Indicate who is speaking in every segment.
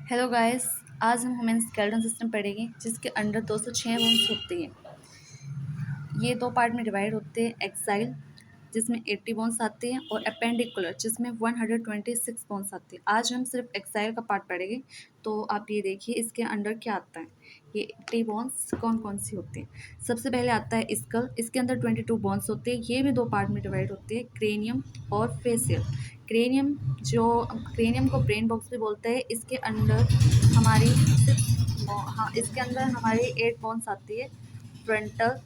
Speaker 1: Hello guys. आज हम human skeleton system पढ़ेंगे जिसके अंडर 206 बोन्स होती हैं। ये दो पार्ट में डिवाइड होते हैं, एक्साइल जिसमें 80 बोन्स आते हैं और अपेंडिकुलर जिसमें 126 बोन्स आते हैं। आज हम सिर्फ एक्साइल का पार्ट पढ़ेंगे, तो आप ये देखिए इसके अंडर क्या आता है। ये 80 बोन्स कौन कौन सी होती हैं। सबसे पहले आता है स्कल, इसके अंदर 22 बोन्स होते हैं। ये भी दो पार्ट में डिवाइड होते हैं, क्रेनियम और फेसियल। क्रेनियम को ब्रेन बॉक्स भी बोलते हैं। इसके अंदर हमारी इसके अंदर हमारी 8 बोन्स आती है, फ्रंटल,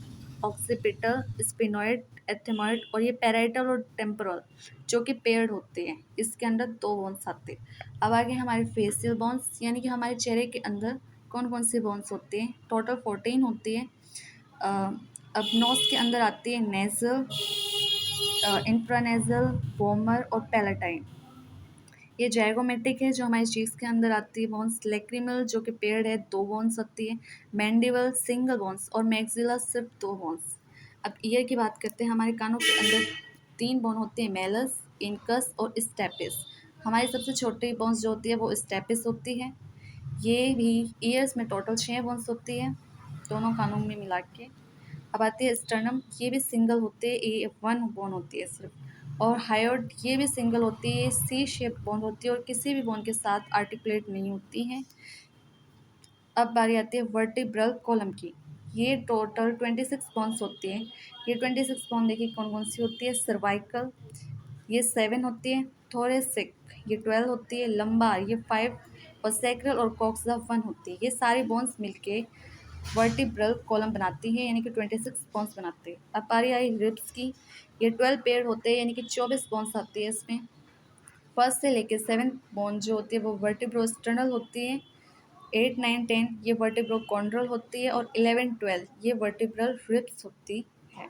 Speaker 1: ऑक्सीपिटल, स्पिनॉइड, एथेमॉइड और ये पैराइटल और टेम्पोरल जो कि पेयर्ड होते हैं। इसके अंदर 2 बोन्स आते हैं। अब आगे हमारे फेशियल बोन्स, यानी कि हमारे चेहरे के अंदर कौन कौन से बोन्स होते हैं। टोटल 14 होती है। अब नोज के अंदर आती है नेजल, इंफ्रानेजल, वोमर और पैलेटाइन। ये जाइगोमेटिक है जो हमारी चीक्स के अंदर आती है बोन्स। लैक्रिमल जो कि पेयर्ड है, 2 बोन्स होती है। मैंडिबल सिंगल बोन्स और मैक्सिला सिर्फ 2 बोन्स। अब ईयर की बात करते हैं। हमारे कानों के अंदर 3 बोन होते हैं, मेलस, इनकस और स्टेपिस। हमारी सबसे छोटी बोन्स जो होती है वो स्टेपिस होती है। ये भी ईयर्स में टोटल 6 बोन्स होती है दोनों कानों में मिला के। अब आती है स्टर्नम, ये भी सिंगल होते हैं, ये 1 बोन होती है सिर्फ। और हायोड, ये भी सिंगल होती है, सी शेप बोन होती है और किसी भी बोन के साथ आर्टिकुलेट नहीं होती हैं। अब बारी आती है वर्टिब्रल कॉलम की। ये टोटल 26 बोन्स होती हैं। ये 26 बोन देखिए कौन कौन सी होती है। सर्वाइकल, ये 7 होती है। थोरेसिक, ये 12 होती है। लंबार, ये 5 और सैक्रल और कॉक्सा 1 होती है। ये सारी बोन्स मिलके वर्टिब्रल कॉलम बनाती है, यानी कि 26 बोन्स बनाते हैं। अब बारी आई रिब्स की। ये 12 पेयर होते हैं, यानी कि 24 बोन्स आती है इसमें। फर्स्ट से लेकर 7 बोन जो होती है वो वर्टिब्रोस्टर्नल होती है। 8, 9, 10 ये वर्टिब्रोकॉन्ड्रल होती है और 11, 12 ये वर्टिब्रल रिब्स होती है।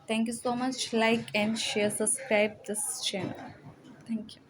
Speaker 1: Thank you so much. Like and share, subscribe this channel. Thank you.